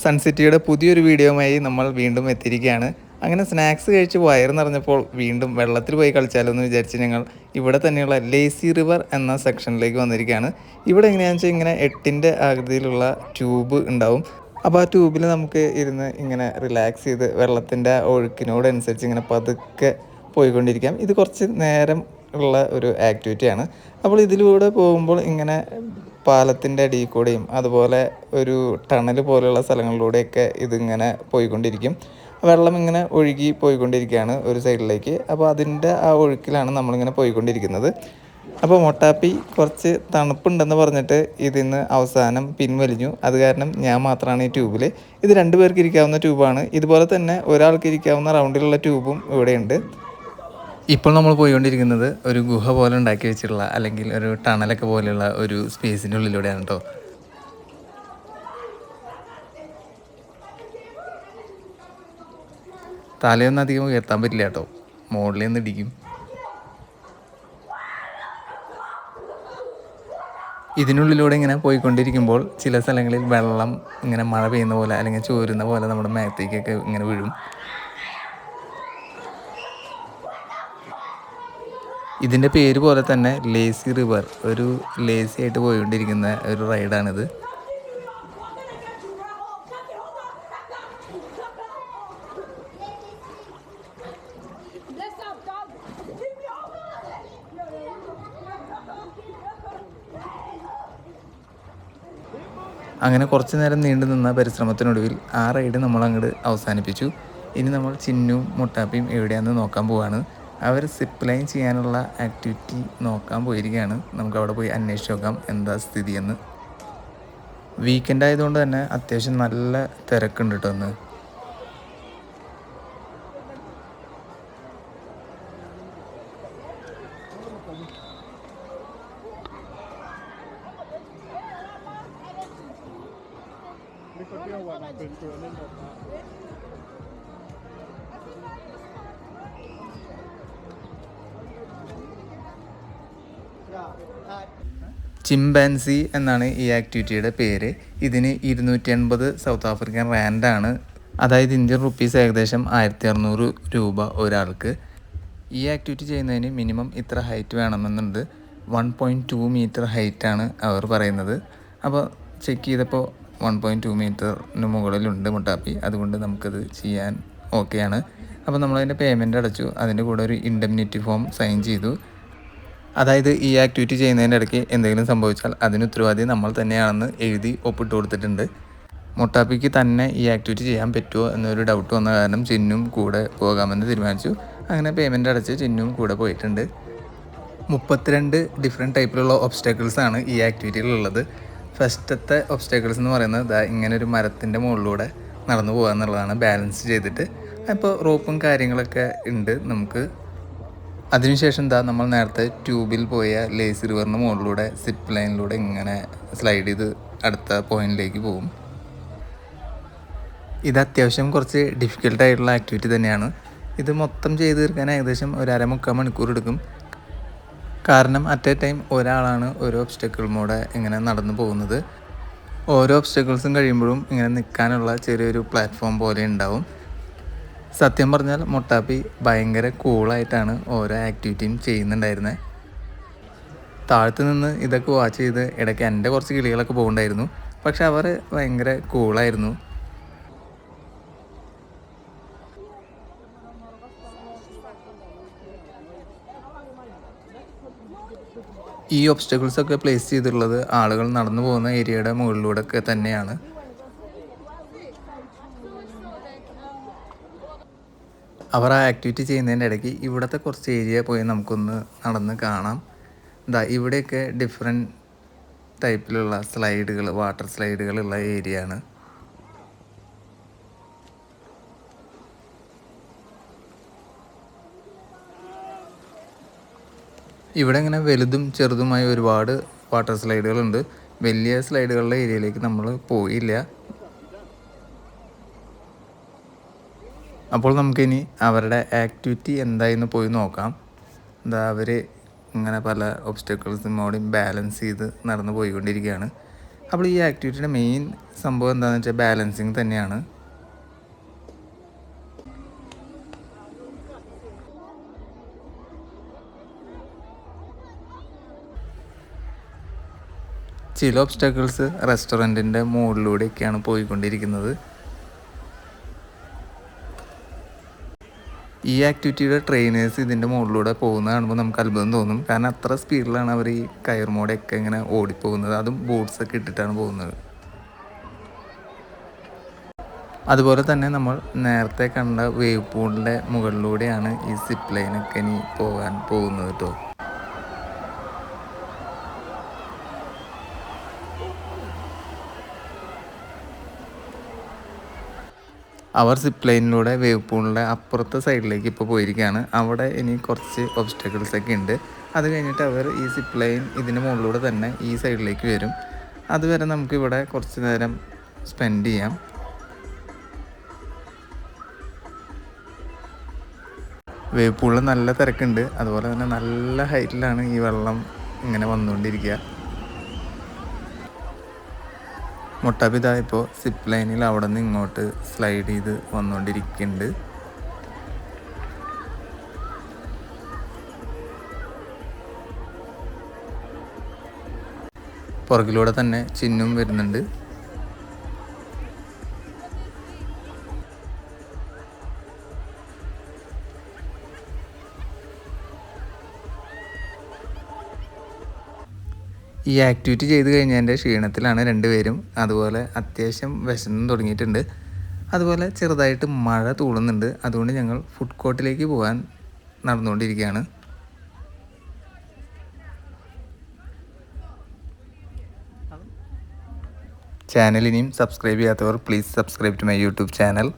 സൺസിറ്റിയുടെ പുതിയൊരു വീഡിയോയുമായി നമ്മൾ വീണ്ടും എത്തിയിരിക്കുകയാണ്. അങ്ങനെ സ്നാക്സ് കഴിച്ച് വയറ് നിറഞ്ഞപ്പോൾ വീണ്ടും വെള്ളത്തിൽ പോയി കളിച്ചാലോ എന്ന് വിചാരിച്ച് ഞങ്ങൾ ഇവിടെ തന്നെയുള്ള ലേസി റിവർ എന്ന സെക്ഷനിലേക്ക് വന്നിരിക്കുകയാണ്. ഇവിടെ എങ്ങനെയാണെന്ന് വെച്ചാൽ ഇങ്ങനെ 8ൻ്റെ ആകൃതിയിലുള്ള ട്യൂബ് ഉണ്ടാവും. അപ്പോൾ ആ ട്യൂബിൽ നമുക്ക് ഇരുന്ന് ഇങ്ങനെ റിലാക്സ് ചെയ്ത് വെള്ളത്തിൻ്റെ ഒഴുക്കിനോടനുസരിച്ച് ഇങ്ങനെ പതുക്കെ പോയിക്കൊണ്ടിരിക്കാം. ഇത് കുറച്ച് നേരം ഉള്ള ഒരു ആക്ടിവിറ്റിയാണ്. അപ്പോൾ ഇതിലൂടെ പോകുമ്പോൾ ഇങ്ങനെ പാലത്തിൻ്റെ അടിയിൽ കൂടെയും അതുപോലെ ഒരു ടണൽ പോലെയുള്ള സ്ഥലങ്ങളിലൂടെയൊക്കെ ഇതിങ്ങനെ പോയിക്കൊണ്ടിരിക്കും. വെള്ളം ഇങ്ങനെ ഒഴുകി പോയിക്കൊണ്ടിരിക്കുകയാണ് ഒരു സൈഡിലേക്ക്. അപ്പോൾ അതിൻ്റെ ആ ഒഴുക്കിലാണ് നമ്മളിങ്ങനെ പോയിക്കൊണ്ടിരിക്കുന്നത്. അപ്പോൾ മൊട്ടാപ്പി കുറച്ച് തണുപ്പുണ്ടെന്ന് പറഞ്ഞിട്ട് ഇതിന്ന് അവസാനം പിൻവലിഞ്ഞു. അത് കാരണം ഞാൻ മാത്രമാണ് ഈ ട്യൂബിൽ. ഇത് 2 പേർക്ക് ഇരിക്കാവുന്ന ട്യൂബാണ്. ഇതുപോലെ തന്നെ ഒരാൾക്ക് ഇരിക്കാവുന്ന റൗണ്ടിലുള്ള ട്യൂബും ഇവിടെയുണ്ട്. ഇപ്പോൾ നമ്മൾ പോയിക്കൊണ്ടിരിക്കുന്നത് ഒരു ഗുഹ പോലെ ഉണ്ടാക്കി വെച്ചിട്ടുള്ള അല്ലെങ്കിൽ ഒരു ടണലൊക്കെ പോലെയുള്ള ഒരു സ്പേസിൻ്റെ ഉള്ളിലൂടെയാണ് കേട്ടോ. തലയൊന്നും അധികം ഉയർത്താൻ പറ്റില്ല കേട്ടോ, മുകളിൽ നിന്ന് ഇടിക്കും. ഇതിനുള്ളിലൂടെ ഇങ്ങനെ പോയിക്കൊണ്ടിരിക്കുമ്പോൾ ചില സ്ഥലങ്ങളിൽ വെള്ളം ഇങ്ങനെ മഴ പെയ്യുന്ന പോലെ അല്ലെങ്കിൽ ചോരുന്ന പോലെ നമ്മുടെ മേത്തേക്കൊക്കെ ഇങ്ങനെ വീഴും. ഇതിൻ്റെ പേര് പോലെ തന്നെ ലേസി റിവർ, ഒരു ലേസി ആയിട്ട് പോയിക്കൊണ്ടിരിക്കുന്ന ഒരു റൈഡാണിത്. അങ്ങനെ കുറച്ച് നേരം നീണ്ടു നിന്ന പരിശ്രമത്തിനൊടുവിൽ ആ റൈഡ് നമ്മൾ അങ്ങോട്ട് അവസാനിപ്പിച്ചു. ഇനി നമ്മൾ ചിന്നും മുട്ടാപ്പിയും എവിടെയാണെന്ന് നോക്കാൻ പോവാണ്. അവർ സിപ്പ് ലൈൻ ചെയ്യാനുള്ള ആക്ടിവിറ്റി നോക്കാൻ പോയിരിക്കുകയാണ്. നമുക്ക് അവിടെ പോയി അന്വേഷിച്ച് നോക്കാം എന്താ സ്ഥിതിയെന്ന്. വീക്കെൻഡ് ആയതുകൊണ്ട് തന്നെ അത്യാവശ്യം നല്ല തിരക്കുണ്ട് കേട്ടോ ഒന്ന്. ചിമ്പാൻസി എന്നാണ് ഈ ആക്ടിവിറ്റിയുടെ പേര്. ഇതിന് 280 സൗത്ത് ആഫ്രിക്കൻ റാൻഡാണ്, അതായത് ഇന്ത്യൻ റുപ്പീസ് ഏകദേശം 1600 രൂപ ഒരാൾക്ക്. ഈ ആക്ടിവിറ്റി ചെയ്യുന്നതിന് മിനിമം ഇത്ര ഹൈറ്റ് വേണമെന്നുണ്ട്. 1.2 മീറ്റർ ഹൈറ്റാണ് അവർ പറയുന്നത്. അപ്പോൾ ചെക്ക് ചെയ്തപ്പോൾ 1.2 മീറ്ററിന് മുകളിലുണ്ട് മുട്ടാപ്പി, അതുകൊണ്ട് നമുക്കത് ചെയ്യാൻ ഓക്കെയാണ്. അപ്പോൾ നമ്മളതിൻ്റെ പേയ്മെൻറ്റ് അടച്ചു. അതിൻ്റെ കൂടെ ഒരു ഇൻഡെംനിറ്റി ഫോം സൈൻ ചെയ്തു. അതായത് ഈ ആക്ടിവിറ്റി ചെയ്യുന്നതിൻ്റെ ഇടയ്ക്ക് എന്തെങ്കിലും സംഭവിച്ചാൽ അതിന് ഉത്തരവാദി നമ്മൾ തന്നെയാണെന്ന് എഴുതി ഒപ്പിട്ട് കൊടുത്തിട്ടുണ്ട്. മുട്ടാപ്പിക്ക് തന്നെ ഈ ആക്ടിവിറ്റി ചെയ്യാൻ പറ്റുമോ എന്നൊരു ഡൗട്ട് വന്ന കാരണം ചിന്നും കൂടെ പോകാമെന്ന് തീരുമാനിച്ചു. അങ്ങനെ പേയ്മെൻറ്റ് അടച്ച് ചിന്നും കൂടെ പോയിട്ടുണ്ട്. 32 ഡിഫറെൻറ്റ് ടൈപ്പിലുള്ള ഒബ്സ്റ്റാക്കിൾസാണ് ഈ ആക്ടിവിറ്റിയിലുള്ളത്. ഫസ്റ്റത്തെ ഒബ്സ്റ്റാക്കിൾസ് എന്ന് പറയുന്നത് ഇങ്ങനെ ഒരു മരത്തിൻ്റെ മുകളിലൂടെ നടന്നു പോകുക എന്നുള്ളതാണ്, ബാലൻസ് ചെയ്തിട്ട്. അപ്പോൾ റോപ്പും കാര്യങ്ങളൊക്കെ ഉണ്ട് നമുക്ക്. അതിനുശേഷം നമ്മൾ നേരത്തെ ട്യൂബിൽ പോയ ലേസി റിവറിന് മുകളിലൂടെ സിപ്പ് ലൈനിലൂടെ ഇങ്ങനെ സ്ലൈഡ് ചെയ്ത് അടുത്ത പോയിന്റിലേക്ക് പോകും. ഇത് അത്യാവശ്യം കുറച്ച് ഡിഫിക്കൽട്ടായിട്ടുള്ള ആക്ടിവിറ്റി തന്നെയാണ്. ഇത് മൊത്തം ചെയ്ത് തീർക്കാൻ ഏകദേശം ഒരു 1/2-3/4 മണിക്കൂർ എടുക്കും. കാരണം അറ്റ് എ ടൈം ഒരാളാണ് ഓരോ ഒബ്സ്റ്റക്കിളിലൂടെ ഇങ്ങനെ നടന്നു പോകുന്നത്. ഓരോ ഒബ്സ്റ്റക്കിൾസും കഴിയുമ്പോഴും ഇങ്ങനെ നിൽക്കാനുള്ള ചെറിയൊരു പ്ലാറ്റ്ഫോം പോലെ ഉണ്ടാവും. സത്യം പറഞ്ഞാൽ മുട്ടാപ്പി ഭയങ്കര കൂളായിട്ടാണ് ഓരോ ആക്ടിവിറ്റിയും ചെയ്യുന്നുണ്ടായിരുന്നത്. താഴത്ത് നിന്ന് ഇതൊക്കെ വാച്ച് ചെയ്ത് ഇടയ്ക്ക് എൻ്റെ കുറച്ച് കിളികളൊക്കെ പോകുന്നുണ്ടായിരുന്നു. പക്ഷെ അവർ ഭയങ്കര കൂളായിരുന്നു. ഈ ഒബ്സ്റ്റക്കിൾസൊക്കെ പ്ലേസ് ചെയ്തിട്ടുള്ളത് ആളുകൾ നടന്നു പോകുന്ന ഏരിയയുടെ മുകളിലൂടെ ഒക്കെ തന്നെയാണ്. അവർ ആ ആക്ടിവിറ്റി ചെയ്യുന്നതിൻ്റെ ഇടയ്ക്ക് ഇവിടുത്തെ കുറച്ച് ഏരിയ പോയി നമുക്കൊന്ന് നടന്ന് കാണാം. ഇവിടെയൊക്കെ ഡിഫറെൻറ്റ് ടൈപ്പിലുള്ള സ്ലൈഡുകൾ, വാട്ടർ സ്ലൈഡുകളുള്ള ഏരിയ ആണ്. ഇവിടെ ഇങ്ങനെ വലുതും ചെറുതുമായ ഒരുപാട് വാട്ടർ സ്ലൈഡുകളുണ്ട്. വലിയ സ്ലൈഡുകളുടെ ഏരിയയിലേക്ക് നമ്മൾ പോയില്ല. അപ്പോൾ നമുക്കിനി അവരുടെ ആക്ടിവിറ്റി എന്തായെന്ന് പോയി നോക്കാം. അവർ ഇങ്ങനെ പല ഒബ്സ്റ്റക്കിൾസും മോഡും ബാലൻസ് ചെയ്ത് നടന്നു പോയിക്കൊണ്ടിരിക്കുകയാണ്. അപ്പോൾ ഈ ആക്ടിവിറ്റിയുടെ മെയിൻ സംഭവം എന്താണെന്ന് വെച്ചാൽ ബാലൻസിങ് തന്നെയാണ്. ചില ഒബ്സ്റ്റാക്കിൾസ് റെസ്റ്റോറൻറ്റിൻ്റെ മുകളിലൂടെയൊക്കെയാണ് പോയിക്കൊണ്ടിരിക്കുന്നത്. ഈ ആക്ടിവിറ്റിയുടെ ട്രെയിനേഴ്സ് ഇതിൻ്റെ മുകളിലൂടെ പോകുന്നത് കാണുമ്പോൾ നമുക്ക് അത്ഭുതം തോന്നും. കാരണം അത്ര സ്പീഡിലാണ് അവർ ഈ കയറുമോടെയൊക്കെ ഇങ്ങനെ ഓടിപ്പോകുന്നത്. അതും ബോട്ട്സൊക്കെ ഇട്ടിട്ടാണ് പോകുന്നത്. അതുപോലെ തന്നെ നമ്മൾ നേരത്തെ കണ്ട വേവ് പൂളിൻ്റെ മുകളിലൂടെയാണ് ഈ സിപ്പ് ലൈനൊക്കെ ഇനി പോകാൻ പോകുന്നത് കേട്ടോ. അവർ സിപ്പ് ലൈനിലൂടെ വേവ് പൂളിൻ്റെ അപ്പുറത്തെ സൈഡിലേക്ക് ഇപ്പോൾ പോയിരിക്കുകയാണ്. അവിടെ ഇനി കുറച്ച് ഒബ്സ്റ്റക്കിൾസ് ഒക്കെ ഉണ്ട്. അത് കഴിഞ്ഞിട്ട് അവർ ഈ സിപ്പ് ലൈൻ ഇതിൻ്റെ മുകളിലൂടെ തന്നെ ഈ സൈഡിലേക്ക് വരും. അതുവരെ നമുക്കിവിടെ കുറച്ച് നേരം സ്പെൻഡ് ചെയ്യാം. വേവ് പൂളിൽ നല്ല തിരക്കുണ്ട്. അതുപോലെ തന്നെ നല്ല ഹൈറ്റിലാണ് ഈ വെള്ളം ഇങ്ങനെ വന്നുകൊണ്ടിരിക്കുക. മുട്ടാബിദ ഇപ്പോൾ സിപ്പ് ലൈനിൽ അവിടെ നിന്ന് ഇങ്ങോട്ട് സ്ലൈഡ് ചെയ്ത് വന്നുകൊണ്ടിരിക്കുന്നുണ്ട്. പുറകിലൂടെ തന്നെ ചിന്നും വരുന്നുണ്ട്. ഈ ആക്ടിവിറ്റി ചെയ്ത് കഴിഞ്ഞതിൻ്റെ ക്ഷീണത്തിലാണ് രണ്ടുപേരും. അതുപോലെ അത്യാവശ്യം വിശന്നും തുടങ്ങിയിട്ടുണ്ട്. അതുപോലെ ചെറുതായിട്ട് മഴ തൂളുന്നുണ്ട്. അതുകൊണ്ട് ഞങ്ങൾ ഫുഡ് കോർട്ടിലേക്ക് പോകാൻ നടന്നുകൊണ്ടിരിക്കുകയാണ്. ചാനൽ ഇനിയും സബ്സ്ക്രൈബ് ചെയ്യാത്തവർ please subscribe to my YouTube channel.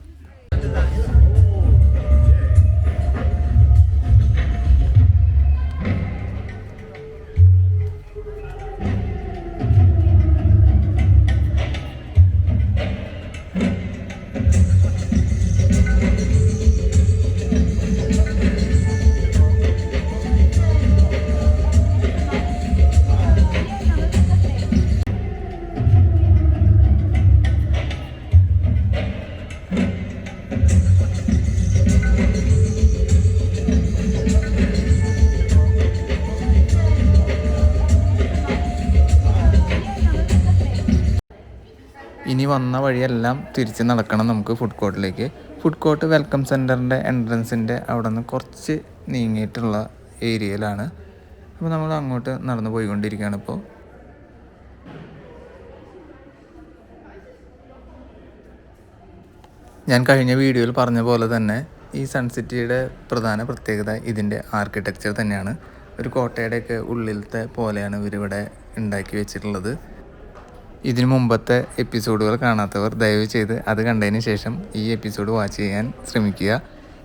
ഇനി വന്ന വഴിയെല്ലാം തിരിച്ച് നടക്കണം നമുക്ക് ഫുഡ് കോർട്ടിലേക്ക്. ഫുഡ് കോർട്ട് വെൽക്കം സെൻറ്ററിൻ്റെ എൻട്രൻസിൻ്റെ അവിടെ നിന്ന് കുറച്ച് നീങ്ങിയിട്ടുള്ള ഏരിയയിലാണ്. അപ്പോൾ നമ്മൾ അങ്ങോട്ട് നടന്നു പോയിക്കൊണ്ടിരിക്കുകയാണ് ഇപ്പോൾ. ഞാൻ കഴിഞ്ഞ വീഡിയോയിൽ പറഞ്ഞ പോലെ തന്നെ ഈ സൺസിറ്റിയുടെ പ്രധാന പ്രത്യേകത ഇതിൻ്റെ ആർക്കിടെക്ചർ തന്നെയാണ്. ഒരു കോട്ടയുടെയൊക്കെ ഉള്ളിലത്തെ പോലെയാണ് ഇവരിവിടെ ഉണ്ടാക്കി വെച്ചിട്ടുള്ളത്. ഇതിനു മുമ്പത്തെ എപ്പിസോഡുകൾ കാണാത്തവർ ദയവ് ചെയ്ത് അത് കണ്ടതിന് ശേഷം ഈ എപ്പിസോഡ് വാച്ച് ചെയ്യാൻ ശ്രമിക്കുക.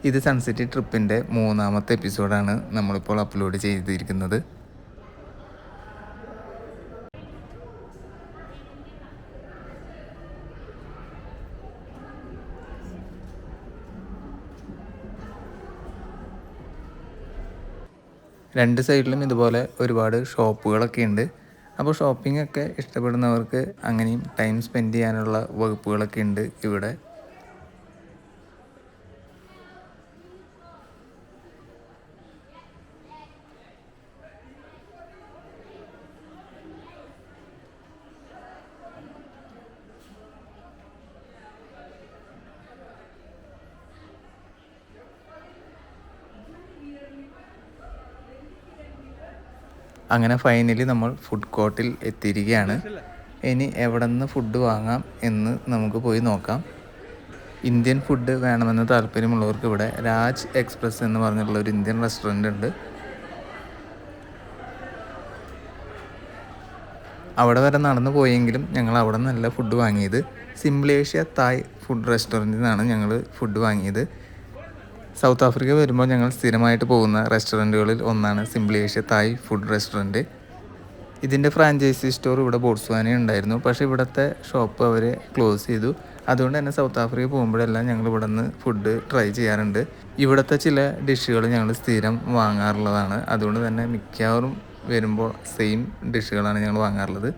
ഇത് സൺസിറ്റി ട്രിപ്പിൻ്റെ 3ാമത്തെ എപ്പിസോഡാണ് നമ്മളിപ്പോൾ അപ്ലോഡ് ചെയ്തിരിക്കുന്നത്. രണ്ട് സൈഡിലും ഇതുപോലെ ഒരുപാട് ഷോപ്പുകളൊക്കെ ഉണ്ട്. അപ്പോൾ ഷോപ്പിംഗ് ഒക്കെ ഇഷ്ടപ്പെടുന്നവർക്ക് അങ്ങനെയും ടൈം സ്പെൻഡ് ചെയ്യാനുള്ള വകുപ്പുകളൊക്കെ ഉണ്ട് ഇവിടെ. അങ്ങനെ ഫൈനലി നമ്മൾ ഫുഡ് കോർട്ടിൽ എത്തിയിരിക്കുകയാണ്. ഇനി എവിടെ നിന്ന് ഫുഡ് വാങ്ങാം എന്ന് നമുക്ക് പോയി നോക്കാം. ഇന്ത്യൻ ഫുഡ് വേണമെന്ന് താല്പര്യമുള്ളവർക്ക് ഇവിടെ രാജ് എക്സ്പ്രസ് എന്ന് പറഞ്ഞിട്ടുള്ള ഒരു ഇന്ത്യൻ റെസ്റ്റോറൻ്റ് ഉണ്ട്. അവിടെ വരെ നടന്നു പോയെങ്കിലും ഞങ്ങൾ അവിടെ നിന്നല്ല ഫുഡ് വാങ്ങിയത്. സിംപ്ലേഷ്യ തായ് ഫുഡ് റെസ്റ്റോറൻറ്റിൽ നിന്നാണ് ഞങ്ങൾ ഫുഡ് വാങ്ങിയത്. സൗത്ത് ആഫ്രിക്ക വരുമ്പോൾ ഞങ്ങൾ സ്ഥിരമായിട്ട് പോകുന്ന റെസ്റ്റോറൻറ്റുകളിൽ ഒന്നാണ് സിംപ്ലേഷ്യ തായ് ഫുഡ് റെസ്റ്റോറൻറ്റ്. ഇതിൻ്റെ ഫ്രാഞ്ചൈസി സ്റ്റോർ ഇവിടെ ബോട്സ്വാന ഉണ്ടായിരുന്നു. പക്ഷേ ഇവിടുത്തെ ഷോപ്പ് അവർ ക്ലോസ് ചെയ്തു. അതുകൊണ്ട് തന്നെ സൗത്ത് ആഫ്രിക്ക പോകുമ്പോഴെല്ലാം ഞങ്ങൾ ഇവിടെ നിന്ന് ഫുഡ് ട്രൈ ചെയ്യാറുണ്ട്. ഇവിടുത്തെ ചില ഡിഷുകൾ ഞങ്ങൾ സ്ഥിരം വാങ്ങാറുള്ളതാണ്. അതുകൊണ്ട് തന്നെ മിക്കവാറും വരുമ്പോൾ സെയിം ഡിഷുകളാണ് ഞങ്ങൾ വാങ്ങാറുള്ളത്.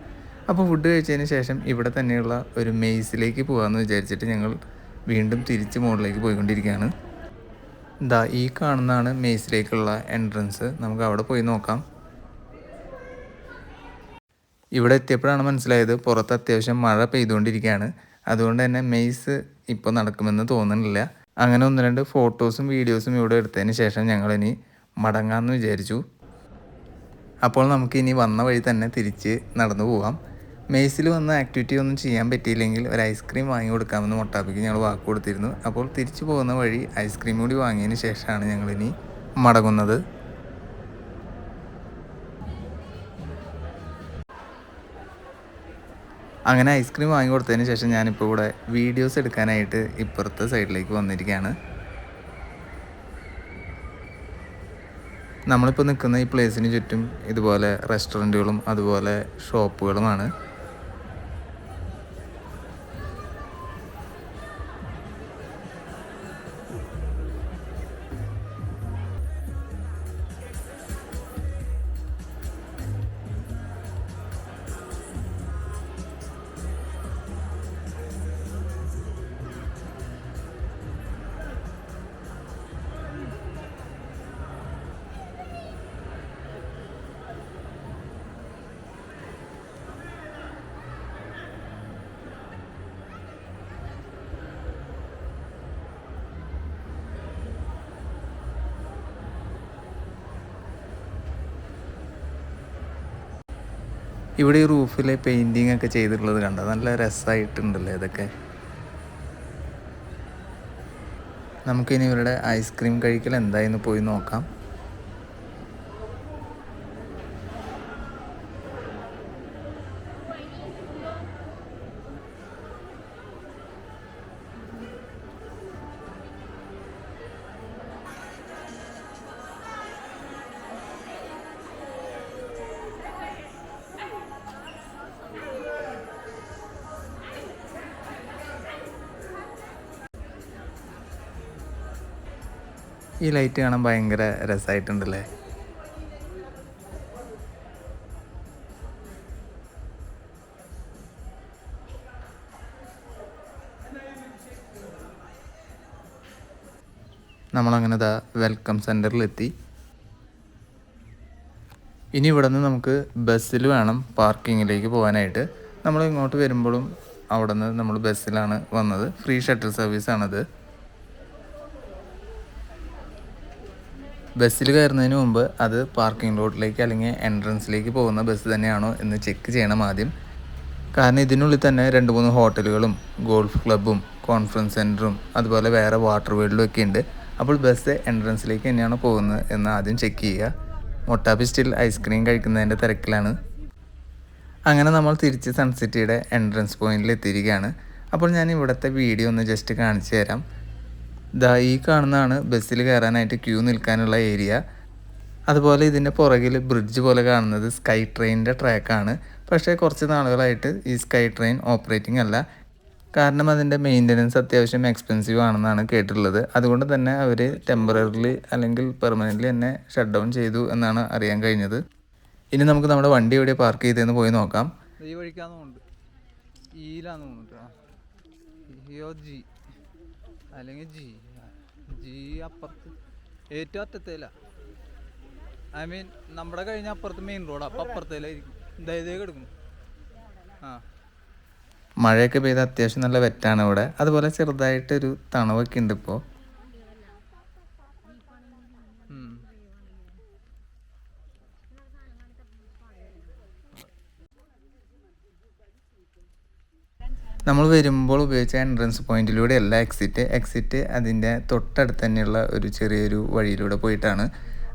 അപ്പോൾ ഫുഡ് കഴിച്ചതിന് ശേഷം ഇവിടെ തന്നെയുള്ള ഒരു മെയ്സിലേക്ക് പോകാമെന്ന് വിചാരിച്ചിട്ട് ഞങ്ങൾ വീണ്ടും തിരിച്ച് മുകളിലേക്ക് പോയിക്കൊണ്ടിരിക്കുകയാണ്. ദാ ഈ കാണുന്നതാണ് മെയ്സിലേക്കുള്ള എൻട്രൻസ്. നമുക്ക് അവിടെ പോയി നോക്കാം. ഇവിടെ എത്തിയപ്പോഴാണ് മനസ്സിലായത് പുറത്ത് അത്യാവശ്യം മഴ പെയ്തുകൊണ്ടിരിക്കുകയാണ്. അതുകൊണ്ട് തന്നെ മെയ്സ് ഇപ്പോൾ നടക്കുമെന്ന് തോന്നുന്നില്ല. അങ്ങനെ 1-2 ഫോട്ടോസും വീഡിയോസും ഇവിടെ എടുത്തതിന് ശേഷം ഞങ്ങളിനി മടങ്ങാമെന്ന് വിചാരിച്ചു. അപ്പോൾ നമുക്കിനി വന്ന വഴി തന്നെ തിരിച്ച് നടന്നു പോകാം. മെയ്സിൽ വന്ന ആക്ടിവിറ്റി ഒന്നും ചെയ്യാൻ പറ്റിയില്ലെങ്കിൽ ഒരു ഐസ്ക്രീം വാങ്ങി കൊടുക്കാമെന്ന് മൊട്ടാപ്പിക്ക് ഞങ്ങൾ വാക്ക് കൊടുത്തിരുന്നു. അപ്പോൾ തിരിച്ചു പോകുന്ന വഴി ഐസ്ക്രീം കൂടി വാങ്ങിയതിന് ശേഷമാണ് ഞങ്ങളിനി മടങ്ങുന്നത്. അങ്ങനെ ഐസ്ക്രീം വാങ്ങി കൊടുത്തതിന് ശേഷം ഞാനിപ്പോൾ ഇവിടെ വീഡിയോസ് എടുക്കാനായിട്ട് ഇപ്പുറത്തെ സൈഡിലേക്ക് വന്നിരിക്കുകയാണ്. നമ്മളിപ്പോൾ നിൽക്കുന്ന ഈ പ്ലേസിന് ചുറ്റും ഇതുപോലെ റെസ്റ്റോറൻറ്റുകളും അതുപോലെ ഷോപ്പുകളുമാണ്. ഇവിടെ ഈ റൂഫിലെ പെയിൻറ്റിങ് ഒക്കെ ചെയ്തിട്ടുള്ളത് കണ്ടോ, നല്ല രസമായിട്ടുണ്ടല്ലേ ഇതൊക്കെ. നമുക്കിനി ഇവരുടെ ഐസ്ക്രീം കഴിക്കൽ എന്തായെന്ന് പോയി നോക്കാം. ഈ ലൈറ്റ് കാണാൻ ഭയങ്കര രസമായിട്ടുണ്ടല്ലേ. നമ്മളങ്ങനെ വെൽക്കം സെൻറ്ററിലെത്തി. ഇനി ഇവിടെ നിന്ന് നമുക്ക് ബസ്സിൽ വേണം പാർക്കിങ്ങിലേക്ക് പോകാനായിട്ട്. നമ്മൾ ഇങ്ങോട്ട് വരുമ്പോഴും അവിടെ നിന്ന് നമ്മൾ ബസ്സിലാണ് വന്നത്. ഫ്രീ ഷട്ടിൽ സർവീസാണത്. ബസ്സിൽ കയറുന്നതിന് മുമ്പ് അത് പാർക്കിംഗ് ലോട്ടിലേക്ക് അല്ലെങ്കിൽ എൻട്രൻസിലേക്ക് പോകുന്ന ബസ് തന്നെയാണോ എന്ന് ചെക്ക് ചെയ്യണം ആദ്യം. കാരണം ഇതിനുള്ളിൽ തന്നെ 2-3 ഹോട്ടലുകളും ഗോൾഫ് ക്ലബ്ബും കോൺഫറൻസ് സെൻറ്ററും അതുപോലെ വേറെ വാട്ടർ വേൾഡും ഒക്കെ ഉണ്ട്. അപ്പോൾ ബസ് എൻട്രൻസിലേക്ക് തന്നെയാണോ പോകുന്നത് എന്ന് ആദ്യം ചെക്ക് ചെയ്യുക. മൊട്ടാപ്പി സ്റ്റിൽ ഐസ്ക്രീം കഴിക്കുന്നതിൻ്റെ തിരക്കിലാണ്. അങ്ങനെ നമ്മൾ തിരിച്ച് സൺസിറ്റിയുടെ എൻട്രൻസ് പോയിന്റിൽ എത്തിയിരിക്കുകയാണ്. അപ്പോൾ ഞാൻ ഇവിടുത്തെ വീഡിയോ ഒന്ന് ജസ്റ്റ് കാണിച്ചു തരാം. ദാ ഈ കാണുന്നതാണ് ബസ്സിൽ കയറാനായിട്ട് ക്യൂ നിൽക്കാനുള്ള ഏരിയ. അതുപോലെ ഇതിൻ്റെ പുറകിൽ ബ്രിഡ്ജ് പോലെ കാണുന്നത് സ്കൈ ട്രെയിനിൻ്റെ ട്രാക്കാണ്. പക്ഷേ കുറച്ച് നാളുകളായിട്ട് ഈ സ്കൈ ട്രെയിൻ ഓപ്പറേറ്റിംഗ് അല്ല. കാരണം അതിൻ്റെ മെയിൻ്റനൻസ് അത്യാവശ്യം എക്സ്പെൻസീവ് ആണെന്നാണ് കേട്ടിട്ടുള്ളത്. അതുകൊണ്ട് തന്നെ അവർ ടെമ്പററിലി അല്ലെങ്കിൽ പെർമനൻ്റ്ലി തന്നെ ഷട്ട് ഡൗൺ ചെയ്തു എന്നാണ് അറിയാൻ കഴിഞ്ഞത്. ഇനി നമുക്ക് നമ്മുടെ വണ്ടി എവിടെ പാർക്ക് ചെയ്തതെന്ന് പോയി നോക്കാം. ഈ വഴിക്കാന്നുണ്ട്, ഈലാന്ന് തോന്നുന്നു, ജി അല്ലെങ്കിൽ ജി അപ്പുറത്ത് ഏറ്റവും അറ്റത്തേല. ഐ മീൻ നമ്മുടെ കഴിഞ്ഞ അപ്പുറത്ത് മെയിൻ റോഡ്, അപ്പം അപ്പുറത്തേലായിരിക്കും. ഇതേ കിടക്കുന്നു. മഴയൊക്കെ പെയ്ത് അത്യാവശ്യം നല്ല വെറ്റാണ് ഇവിടെ. അതുപോലെ ചെറുതായിട്ടൊരു തണവൊക്കെ ഉണ്ട് ഇപ്പോൾ. നമ്മൾ വരുമ്പോൾ ഉപയോഗിച്ച എൻട്രൻസ് പോയിന്റിലൂടെ അല്ല എക്സിറ്റ് അതിൻ്റെ തൊട്ടടുത്ത് തന്നെയുള്ള ഒരു ചെറിയൊരു വഴിയിലൂടെ പോയിട്ടാണ്.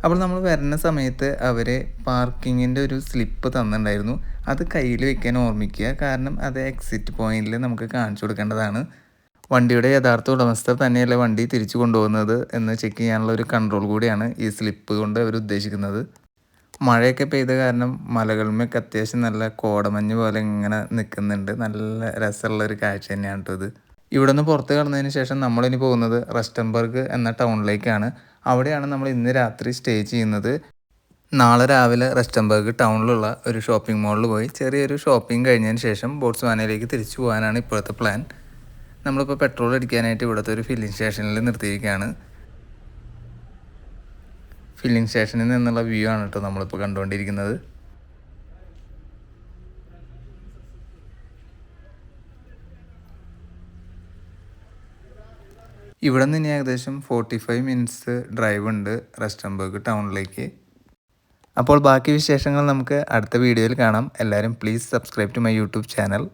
അപ്പോൾ നമ്മൾ വരുന്ന സമയത്ത് അവർ പാർക്കിങ്ങിൻ്റെ ഒരു സ്ലിപ്പ് തന്നിട്ടുണ്ടായിരുന്നു. അത് കയ്യിൽ വെക്കാൻ ഓർമ്മിക്കുക. കാരണം അത് എക്സിറ്റ് പോയിന്റിൽ നമുക്ക് കാണിച്ചു കൊടുക്കേണ്ടതാണ്. വണ്ടിയുടെ യഥാർത്ഥ ഉടമസ്ഥർ തന്നെയല്ലേ വണ്ടി തിരിച്ചു കൊണ്ടുപോകുന്നത് എന്ന് ചെക്ക് ചെയ്യാനുള്ള ഒരു കൺട്രോൾ കൂടിയാണ് ഈ സ്ലിപ്പ് കൊണ്ട് അവർ ഉദ്ദേശിക്കുന്നത്. മഴയൊക്കെ പെയ്ത കാരണം മലകളിന്മേൽ അത്യാവശ്യം നല്ല കോടമഞ്ഞ് പോലെ ഇങ്ങനെ നിൽക്കുന്നുണ്ട്. നല്ല രസമുള്ളൊരു കാഴ്ച തന്നെയാണ് കേട്ടോ ഇത്. ഇവിടെ നിന്ന് പുറത്ത് കടന്നതിന് ശേഷം നമ്മളിനി പോകുന്നത് റസ്റ്റൻബർഗ് എന്ന ടൗണിലേക്കാണ്. അവിടെയാണ് നമ്മൾ ഇന്ന് രാത്രി സ്റ്റേ ചെയ്യുന്നത്. നാളെ രാവിലെ റസ്റ്റംബർഗ് ടൗണിലുള്ള ഒരു ഷോപ്പിംഗ് മാളിൽ പോയി ചെറിയൊരു ഷോപ്പിംഗ് കഴിഞ്ഞതിന് ശേഷം ബോട്സ്വാനയിലേക്ക് തിരിച്ചു പോകാനാണ് ഇപ്പോഴത്തെ പ്ലാൻ. നമ്മളിപ്പോൾ പെട്രോൾ അടിക്കാനായിട്ട് ഇവിടുത്തെ ഒരു ഫില്ലിംഗ് സ്റ്റേഷനിൽ നിർത്തിയിരിക്കുകയാണ്. ഫില്ലിംഗ് സ്റ്റേഷനിൽ നിന്നുള്ള വ്യൂ ആണ് കേട്ടോ നമ്മളിപ്പോൾ കണ്ടുകൊണ്ടിരിക്കുന്നത്. ഇവിടെ നിന്ന് ഇനി ഏകദേശം 45 മിനിറ്റ്സ് ഡ്രൈവ് ഉണ്ട് റസ്റ്റംബർഗ് ടൗണിലേക്ക്. അപ്പോൾ ബാക്കി വിശേഷങ്ങൾ നമുക്ക് അടുത്ത വീഡിയോയിൽ കാണാം. എല്ലാവരും please subscribe to my YouTube channel.